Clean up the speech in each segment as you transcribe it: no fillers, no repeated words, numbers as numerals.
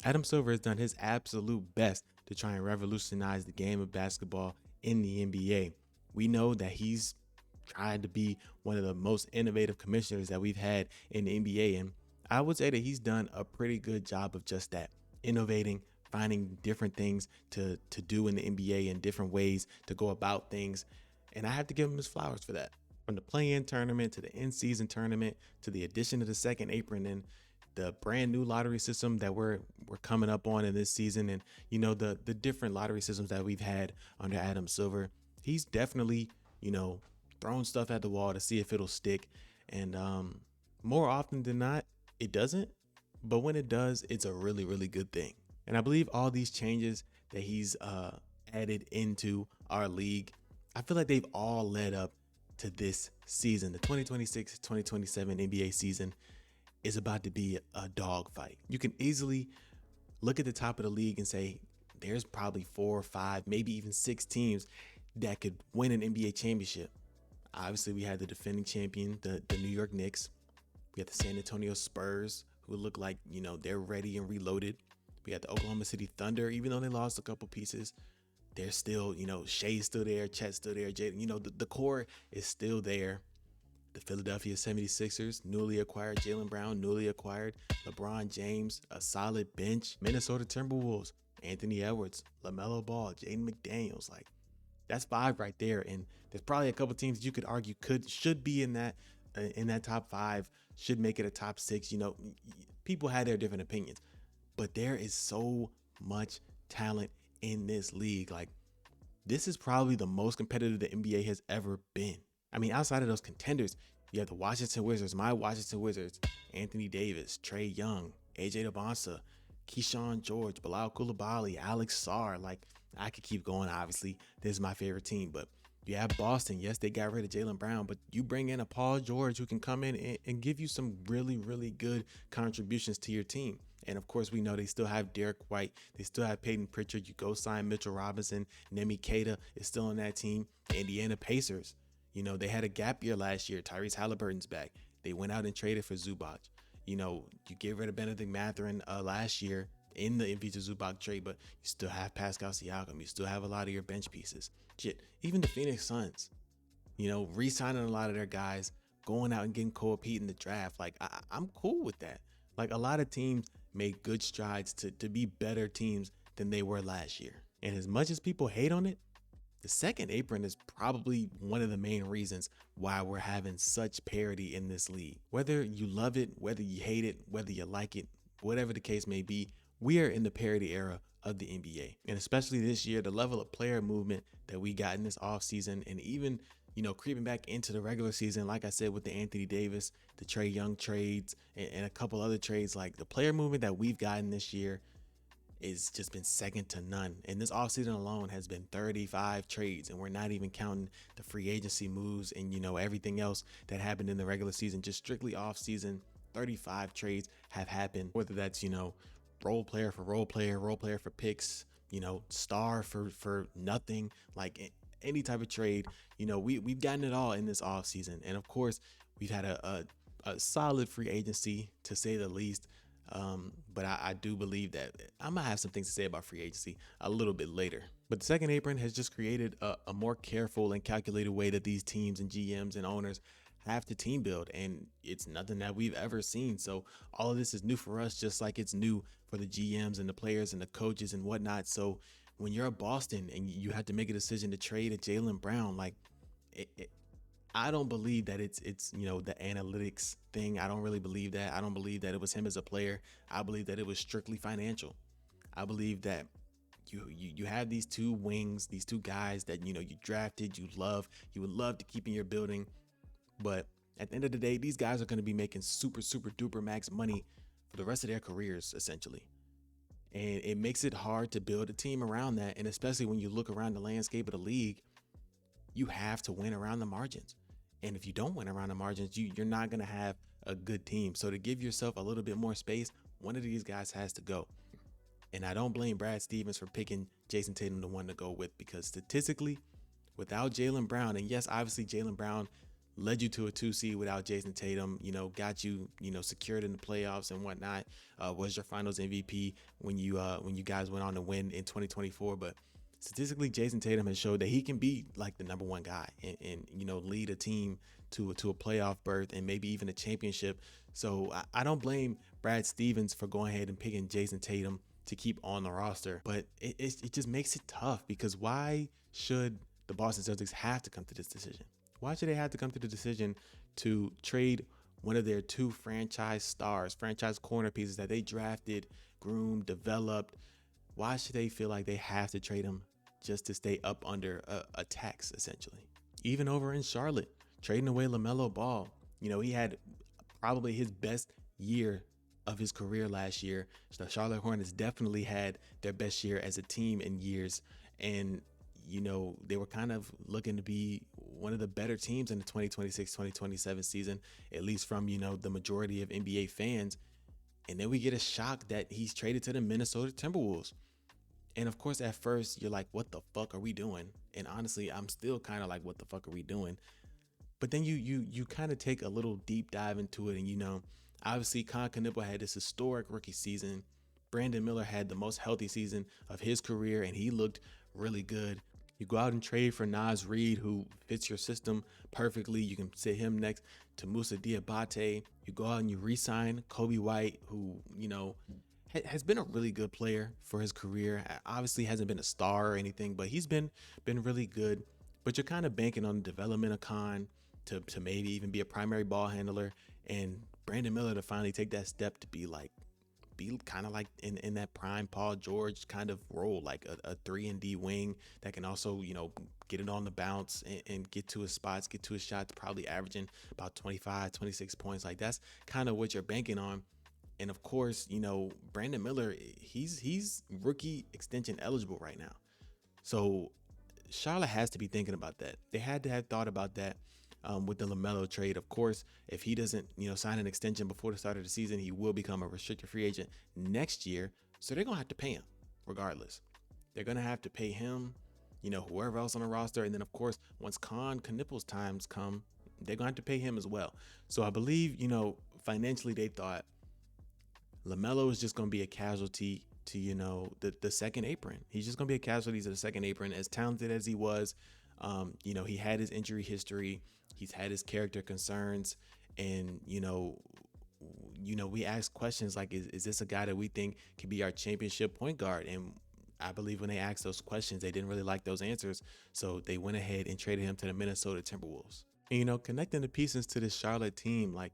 Adam Silver has done his absolute best to try and revolutionize the game of basketball in the NBA. We know that he's tried to be one of the most innovative commissioners that we've had in the NBA. And I would say that he's done a pretty good job of just that, innovating, finding different things to do in the NBA and different ways to go about things. And I have to give him his flowers for that. From the play-in tournament to the in-season tournament to the addition of the second apron and the brand new lottery system that we're coming up on in this season, and the different lottery systems that we've had under Adam Silver, he's definitely thrown stuff at the wall to see if it'll stick, and more often than not, it doesn't. But when it does, it's a really really good thing. And I believe all these changes that he's added into our league, I feel like they've all led up to this season. The 2026-2027 NBA season is about to be a dogfight. You can easily look at the top of the league and say there's probably 4 or 5, maybe even 6 teams that could win an NBA championship. Obviously, we had the defending champion, the New York Knicks. We had the San Antonio Spurs, who look like they're ready and reloaded. We had the Oklahoma City Thunder, even though they lost a couple pieces, they're still, Shea's still there, Chet's still there, Jaden, the core is still there. The Philadelphia 76ers, newly acquired Jaylen Brown, newly acquired LeBron James, a solid bench. Minnesota Timberwolves, Anthony Edwards, LaMelo Ball, Jaden McDaniels. Like, that's 5 right there. And there's probably a couple teams you could argue should be in that top 5, should make it a top 6. People had their different opinions, but there is so much talent in this league. Like, this is probably the most competitive the NBA has ever been. I mean, outside of those contenders, you have the Washington Wizards, my Washington Wizards, Anthony Davis, Trae Young, AJ Dabonsa, Keyshawn George, Bilal Coulibaly, Alex Sarr. Like, I could keep going. Obviously, this is my favorite team, but you have Boston. Yes, they got rid of Jaylen Brown, but you bring in a Paul George who can come in and give you some really, really good contributions to your team. And of course, we know they still have Derek White. They still have Peyton Pritchard. You go sign Mitchell Robinson. Nemi Keita is still on that team. Indiana Pacers. They had a gap year last year. Tyrese Halliburton's back. They went out and traded for Zubac. You get rid of Benedict Mathurin last year in the Ivica Zubac trade, but you still have Pascal Siakam. You still have a lot of your bench pieces. Shit, even the Phoenix Suns, re-signing a lot of their guys, going out and getting Cole Pete in the draft. Like, I'm cool with that. Like, a lot of teams made good strides to be better teams than they were last year. And as much as people hate on it, the second apron is probably one of the main reasons why we're having such parity in this league. Whether you love it, whether you hate it, whether you like it, whatever the case may be, we are in the parity era of the NBA. And especially this year, the level of player movement that we got in this offseason, and even, creeping back into the regular season, like I said, with the Anthony Davis, the Trae Young trades, and a couple other trades, like the player movement that we've gotten this year is just been second to none. And this offseason alone has been 35 trades, and we're not even counting the free agency moves and everything else that happened in the regular season. Just strictly offseason, 35 trades have happened, whether that's role player for role player for picks, star for nothing, like any type of trade. We've gotten it all in this offseason. And of course, we've had a solid free agency, to say the least. But I do believe that I'm gonna have some things to say about free agency a little bit later. But the second apron has just created a more careful and calculated way that these teams and GMs and owners have to team build, and it's nothing that we've ever seen. So all of this is new for us, just like it's new for the GMs and the players and the coaches and whatnot. So when you're a Boston and you have to make a decision to trade a Jaylen Brown, like I don't believe that it's the analytics thing. I don't really believe that. I don't believe that it was him as a player. I believe that it was strictly financial. I believe that you have these two wings, these two guys that you drafted, you would love to keep in your building, but at the end of the day, these guys are going to be making super duper max money for the rest of their careers, essentially. And it makes it hard to build a team around that. And especially when you look around the landscape of the league, you have to win around the margins. And if you don't win around the margins, you're not going to have a good team. So to give yourself a little bit more space, one of these guys has to go. And I don't blame Brad Stevens for picking Jason Tatum the one to go with, because statistically, without Jaylen Brown, and yes, obviously Jaylen Brown, led you to a 2 seed without Jason Tatum, got you, secured in the playoffs and whatnot, was your finals MVP when you guys went on to win in 2024. But statistically, Jason Tatum has showed that he can be like the number one guy and lead a team to a playoff berth and maybe even a championship. So I don't blame Brad Stevens for going ahead and picking Jason Tatum to keep on the roster, but it just makes it tough, because why should the Boston Celtics have to come to this decision? Why should they have to come to the decision to trade one of their two franchise stars, franchise corner pieces that they drafted, groomed, developed? Why should they feel like they have to trade him just to stay up under a tax, essentially? Even over in Charlotte, trading away LaMelo Ball, he had probably his best year of his career last year. The Charlotte Hornets definitely had their best year as a team in years. And, they were kind of looking to be one of the better teams in the 2026-2027 season, at least from, the majority of NBA fans. And then we get a shock that he's traded to the Minnesota Timberwolves. And of course, at first, you're like, what the fuck are we doing? And honestly, I'm still kind of like, what the fuck are we doing? But then you kind of take a little deep dive into it, and obviously Con Knueppel had this historic rookie season. Brandon Miller had the most healthy season of his career, and he looked really good. You go out and trade for Naz Reid, who fits your system perfectly. You can sit him next to Moussa Diabate. You go out and you re-sign Coby White, who, has been a really good player for his career. Obviously hasn't been a star or anything, but he's been really good. But you're kind of banking on the development of Con to maybe even be a primary ball handler, and Brandon Miller to finally take that step to be kind of like in that prime Paul George kind of role, like a 3-and-D wing that can also, get it on the bounce and get to his spots, get to his shots, probably averaging about 25, 26 points. Like, that's kind of what you're banking on. And of course, Brandon Miller, he's rookie extension eligible right now. So Charlotte has to be thinking about that. They had to have thought about that with the LaMelo trade. Of course, if he doesn't, sign an extension before the start of the season, he will become a restricted free agent next year. So they're going to have to pay him regardless. They're going to have to pay him, whoever else on the roster. And then, of course, once Con Knueppel's times come, they're going to have to pay him as well. So I believe, financially they thought LaMelo is just going to be a casualty to, the second apron. He's just going to be a casualty to the second apron. As talented as he was, he had his injury history. He's had his character concerns, and, we ask questions like, is this a guy that we think can be our championship point guard? And I believe when they asked those questions, they didn't really like those answers. So they went ahead and traded him to the Minnesota Timberwolves. And, connecting the pieces to this Charlotte team, like,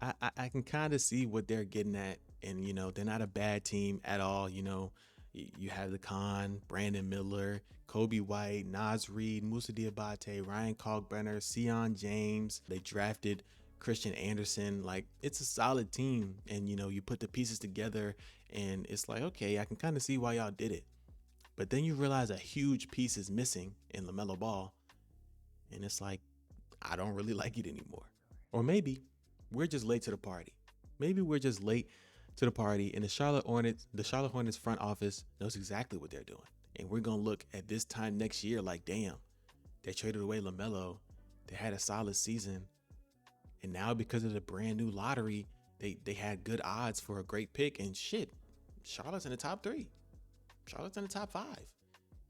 I can kind of see what they're getting at. And, they're not a bad team at all. You have the Con, Brandon Miller, Coby White, Naz Reid, Moussa Diabate, Ryan Kalkbrenner, Sion James. They drafted Christian Anderson. Like, it's a solid team. And, you put the pieces together and it's like, okay, I can kind of see why y'all did it. But then you realize a huge piece is missing in LaMelo Ball. And it's like, I don't really like it anymore. Or maybe we're just late to the party. Maybe we're just late to the party, and the Charlotte Hornets front office knows exactly what they're doing. And we're going to look at this time next year like, damn, they traded away LaMelo. They had a solid season. And now because of the brand new lottery, they had good odds for a great pick. And shit, Charlotte's in the top 3. Charlotte's in the top 5.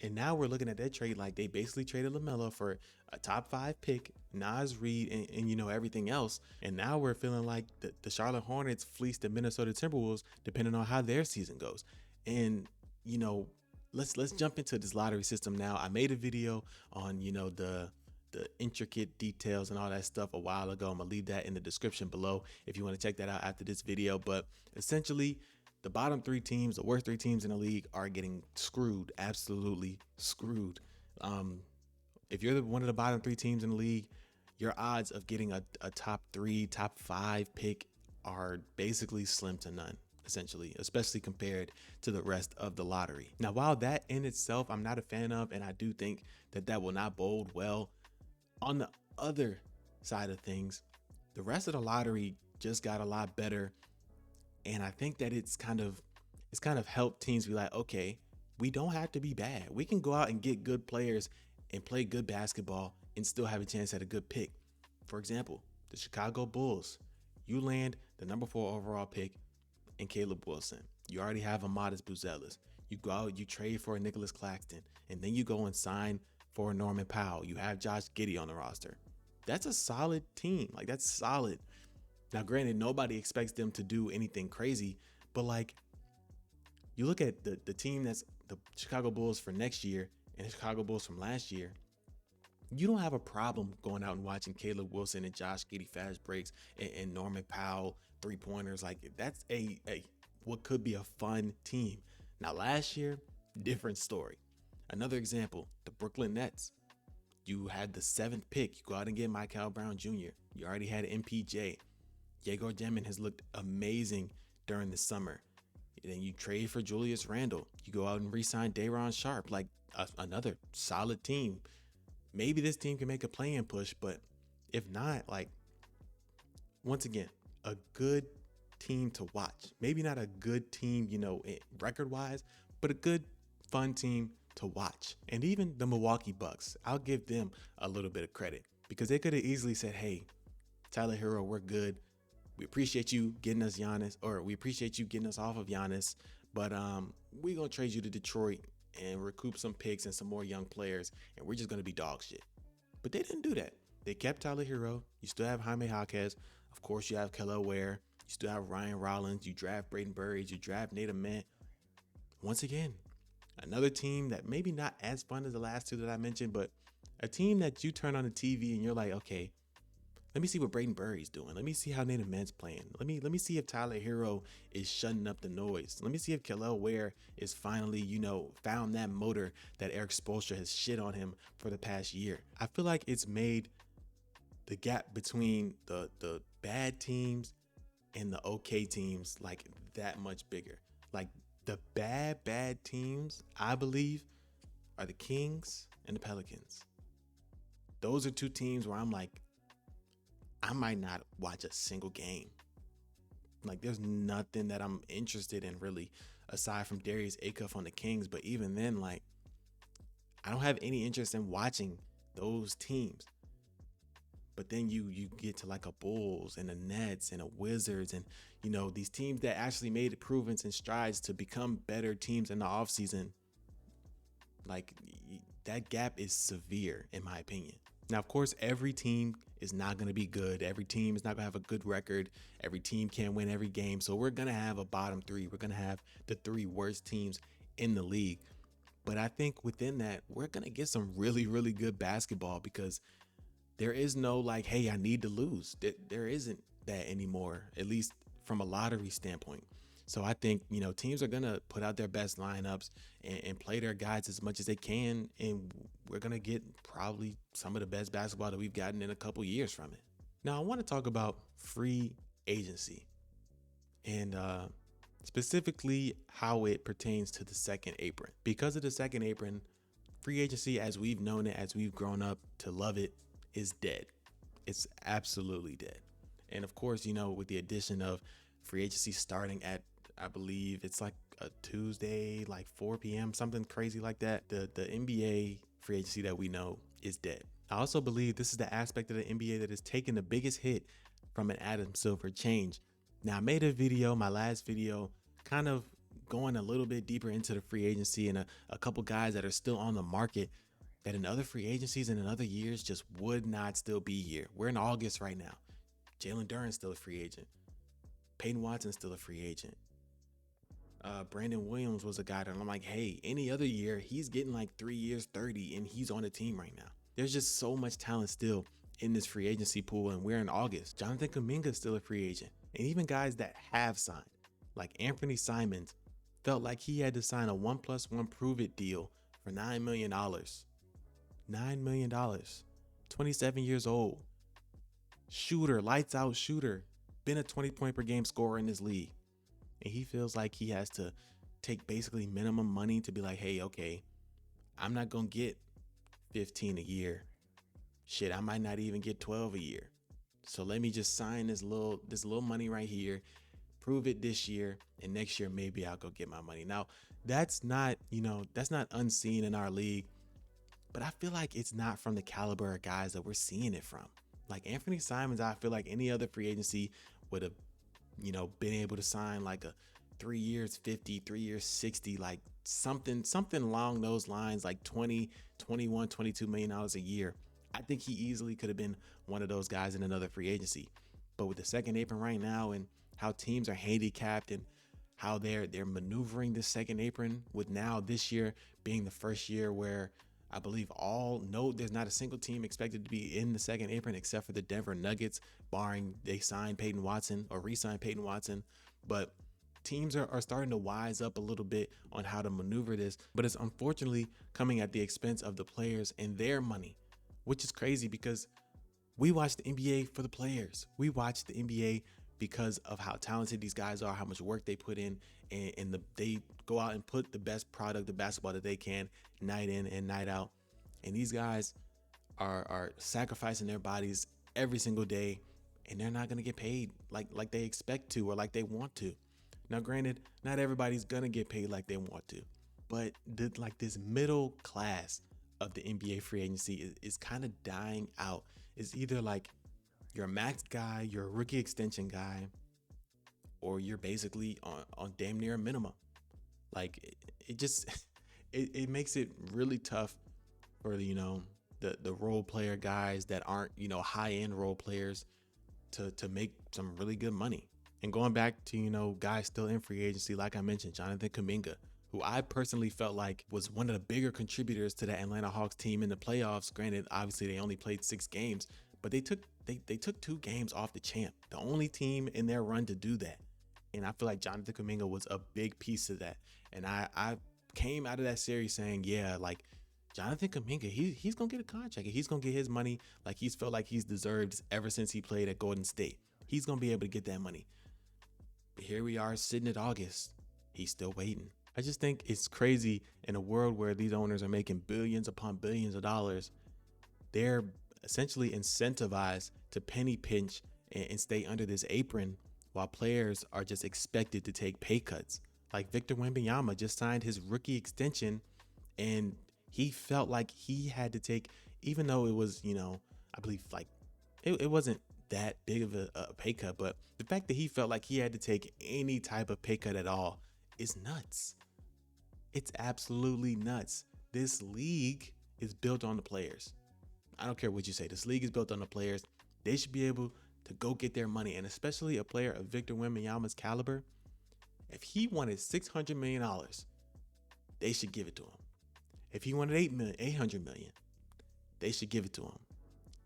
And now we're looking at that trade like they basically traded LaMelo for a top 5 pick, Naz Reid, and everything else. And now we're feeling like the Charlotte Hornets fleeced the Minnesota Timberwolves, depending on how their season goes. And, let's jump into this lottery system now. I made a video on, the intricate details and all that stuff a while ago. I'm gonna leave that in the description below if you want to check that out after this video. But essentially, the bottom 3 teams, the worst 3 teams in the league, are getting screwed, absolutely screwed. If you're one of the bottom 3 teams in the league, your odds of getting a top 3, top 5 pick are basically slim to none, essentially, especially compared to the rest of the lottery. Now, while that in itself I'm not a fan of, and I do think that will not bode well, on the other side of things, the rest of the lottery just got a lot better. And I think that it's kind of helped teams be like, okay, we don't have to be bad. We can go out and get good players and play good basketball and still have a chance at a good pick. For example, the Chicago Bulls. You land the number 4 overall pick in Caleb Wilson. You already have Amadis Buzelis. You go out, you trade for a Nicholas Claxton, and then you go and sign for Norman Powell. You have Josh Giddey on the roster. That's a solid team. Like, that's solid. Now, granted, nobody expects them to do anything crazy, but like, you look at the team that's the Chicago Bulls for next year and the Chicago Bulls from last year, you don't have a problem going out and watching Caleb Wilson and Josh Giddey fast breaks and Norman Powell 3-pointers. Like, that's a what could be a fun team. Now, last year, different story. Another example, the Brooklyn Nets. You had the 7th pick. You go out and get Michael Brown Jr. You already had MPJ. Yegor Demin has looked amazing during the summer. And then you trade for Julius Randle. You go out and re-sign Day'Ron Sharpe, like another solid team. Maybe this team can make a play-in push, but if not, like, once again, a good team to watch. Maybe not a good team, record-wise, but a good, fun team to watch. And even the Milwaukee Bucks, I'll give them a little bit of credit because they could have easily said, hey, Tyler Hero, we're good. We appreciate you getting us Giannis, or we appreciate you getting us off of Giannis, but we're going to trade you to Detroit and recoup some picks and some more young players, and we're just going to be dog shit. But they didn't do that. They kept Tyler Hero. You still have Jaime Jaquez. Of course, you have Kelly Ware. You still have Ryan Rollins. You draft Braden Burridge. You draft Nate Ament. Once again, another team that maybe not as fun as the last two that I mentioned, but a team that you turn on the TV and you're like, okay, let me see what Braden Burry's doing. Let me see how Nate Ament's playing. Let me see if Tyler Hero is shutting up the noise. Let me see if Kelly Ware is finally, found that motor that Eric Spoelstra has shit on him for the past year. I feel like it's made the gap between the bad teams and the okay teams like that much bigger. Like, the bad teams, I believe, are the Kings and the Pelicans. Those are two teams where I'm like, I might not watch a single game. Like, there's nothing that I'm interested in really aside from Darius Acuff on the Kings. But even then, like, I don't have any interest in watching those teams. But then you get to like a Bulls and a Nets and a Wizards and, these teams that actually made improvements and strides to become better teams in the offseason. Like, that gap is severe, in my opinion. Now, of course, every team is not going to be good. Every team is not going to have a good record. Every team can't win every game. So we're going to have a bottom three. We're going to have the 3 worst teams in the league. But I think within that, we're going to get some really, really good basketball because there is no like, hey, I need to lose. There isn't that anymore, at least from a lottery standpoint. So I think, teams are going to put out their best lineups and play their guys as much as they can. And we're going to get probably some of the best basketball that we've gotten in a couple years from it. Now, I want to talk about free agency and specifically how it pertains to the second apron. Because of the second apron, free agency as we've known it, as we've grown up to love it, is dead. It's absolutely dead. And of course, with the addition of free agency starting at, I believe it's like a Tuesday, like 4 p.m., something crazy like that. The NBA free agency that we know is dead. I also believe this is the aspect of the NBA that has taken the biggest hit from an Adam Silver change. Now, I made a video, my last video, kind of going a little bit deeper into the free agency and a couple guys that are still on the market that in other free agencies and in other years just would not still be here. We're in August right now. Jalen Duren's still a free agent. Peyton Watson's still a free agent. Brandon Williams was a guy that I'm like, hey, any other year, he's getting like 3 years, 30, and he's on the team right now. There's just so much talent still in this free agency pool, and we're in August. Jonathan Kuminga's still a free agent. And even guys that have signed, like Anthony Simons, felt like he had to sign a 1+1 prove it deal for $9 million. $9 million. 27 years old. Shooter, lights out shooter. Been a 20-point per game scorer in this league. And he feels like he has to take basically minimum money to be like, hey, okay, I'm not going to get 15 a year. Shit, I might not even get 12 a year. So let me just sign this little money right here, prove it this year, and next year maybe I'll go get my money. Now, that's not unseen in our league, but I feel like it's not from the caliber of guys that we're seeing it from. Like Anthony Simons, I feel like any other free agency would have, been able to sign like a 3 years 50, 3 years 60, like something along those lines, like 20, 21, $22 million a year. I think he easily could have been one of those guys in another free agency. But with the second apron right now and how teams are handicapped and how they're maneuvering this second apron, with now this year being the first year where I believe there's not a single team expected to be in the second apron except for the Denver Nuggets, barring they sign Peyton Watson or re-sign Peyton Watson. But teams are starting to wise up a little bit on how to maneuver this, but it's unfortunately coming at the expense of the players and their money, which is crazy because we watch the NBA for the players. We watch the NBA because of how talented these guys are, how much work they put in, and they go out and put the best product of basketball that they can night in and night out. And these guys are sacrificing their bodies every single day, and they're not going to get paid like they expect to or like they want to. Now, granted, not everybody's going to get paid like they want to, but this middle class of the NBA free agency is kind of dying out. It's either like you're a max guy, you're a rookie extension guy, or you're basically on damn near a minimum. Like it just it makes it really tough for the role player guys that aren't high end role players to make some really good money. And going back to guys still in free agency, like I mentioned, Jonathan Kuminga, who I personally felt like was one of the bigger contributors to the Atlanta Hawks team in the playoffs. Granted, obviously they only played 6 games, but they took 2 games off the champ, the only team in their run to do that. And I feel like Jonathan Kuminga was a big piece of that. And I came out of that series saying, yeah, like Jonathan Kuminga, he's gonna get a contract and he's gonna get his money like he's felt like he's deserved ever since he played at Golden State. He's gonna be able to get that money. But here we are sitting at August. He's still waiting. I just think it's crazy in a world where these owners are making billions upon billions of dollars. They're essentially incentivized to penny pinch and stay under this apron, while players are just expected to take pay cuts. Like Victor Wembanyama just signed his rookie extension, and he felt like he had to take, even though it was, I believe like it wasn't that big of a pay cut, but the fact that he felt like he had to take any type of pay cut at all is nuts. It's absolutely nuts. This league is built on the players. I don't care what you say. This league is built on the players. They should be able to go get their money. And especially a player of Victor Wembanyama's caliber, if he wanted $600 million, they should give it to him. If he wanted $800 million, they should give it to him.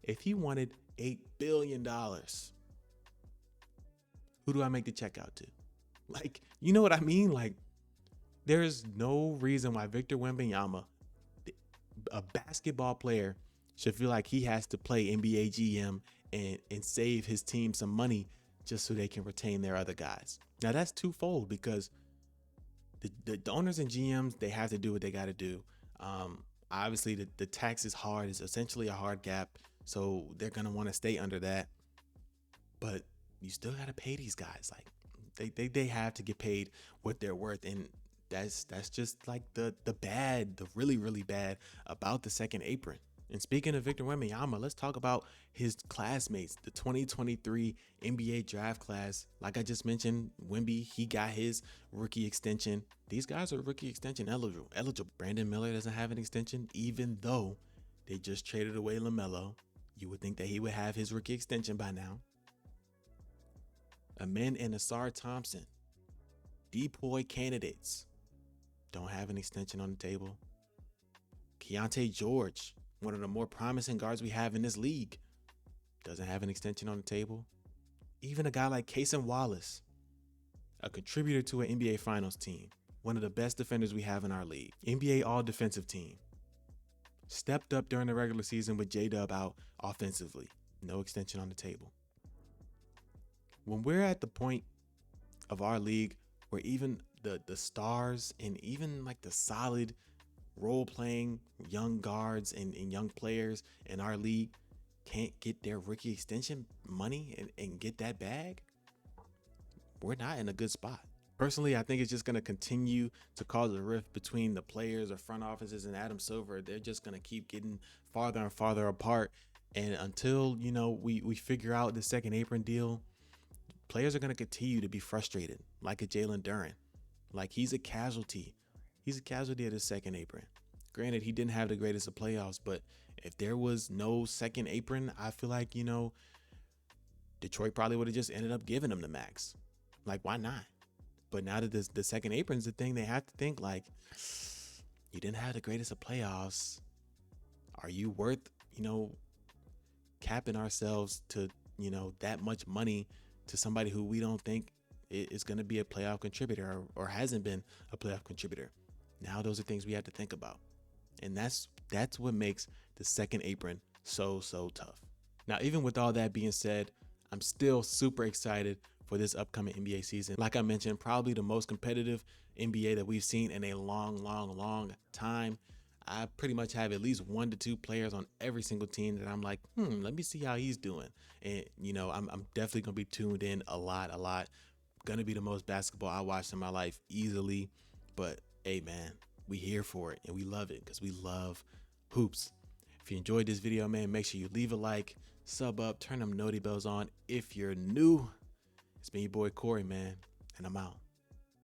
If he wanted $8 billion, who do I make the check out to? Like, you know what I mean? Like, there's no reason why Victor Wembanyama, a basketball player, should feel like he has to play NBA GM and save his team some money just so they can retain their other guys. Now that's twofold, because the owners and GMs, they have to do what they got to do. Obviously the tax is hard. It's essentially a hard cap. So they're going to want to stay under that. But you still got to pay these guys. Like they have to get paid what they're worth. And that's just like the really, really bad about the second apron. And speaking of Victor Wembanyama, let's talk about his classmates, the 2023 NBA draft class. Like I just mentioned, Wemby, he got his rookie extension. These guys are rookie extension eligible. Brandon Miller doesn't have an extension, even though they just traded away LaMelo. You would think that he would have his rookie extension by now. Amen and Asar Thompson, DPOY candidates, don't have an extension on the table. Keontae George, one of the more promising guards we have in this league, doesn't have an extension on the table. Even a guy like Cason Wallace, a contributor to an NBA Finals team, one of the best defenders we have in our league, NBA All-Defensive Team, stepped up during the regular season with J-Dub out offensively. No extension on the table. When we're at the point of our league where even the stars and even like the solid role-playing young guards and young players in our league can't get their rookie extension money and get that bag, we're not in a good spot. Personally, I think it's just going to continue to cause a rift between the players or front offices and Adam Silver. They're just going to keep getting farther and farther apart. And until, you know, we figure out the second apron deal, players are going to continue to be frustrated, like a Jalen Duren. Like, he's a casualty. He's a casualty of the second apron. Granted, he didn't have the greatest of playoffs, but if there was no second apron, I feel like, you know, Detroit probably would have just ended up giving him the max. Like, why not? But now that the second apron's the thing, they have to think like, you didn't have the greatest of playoffs. Are you worth, you know, capping ourselves to, you know, that much money to somebody who we don't think is going to be a playoff contributor or hasn't been a playoff contributor? Now those are things we have to think about. And that's what makes the second apron so tough. Now, even with all that being said, I'm still super excited for this upcoming NBA season. Like I mentioned, probably the most competitive NBA that we've seen in a long time. I pretty much have at least 1 to 2 players on every single team that I'm like, let me see how he's doing. And, you know, I'm definitely going to be tuned in a lot. Gonna be the most basketball I watched in my life easily. But hey, man, we here for it and we love it because we love hoops. If you enjoyed this video, man, make sure you leave a like, sub up, turn them noti bells on if you're new. It's been your boy Corey, man, and I'm out.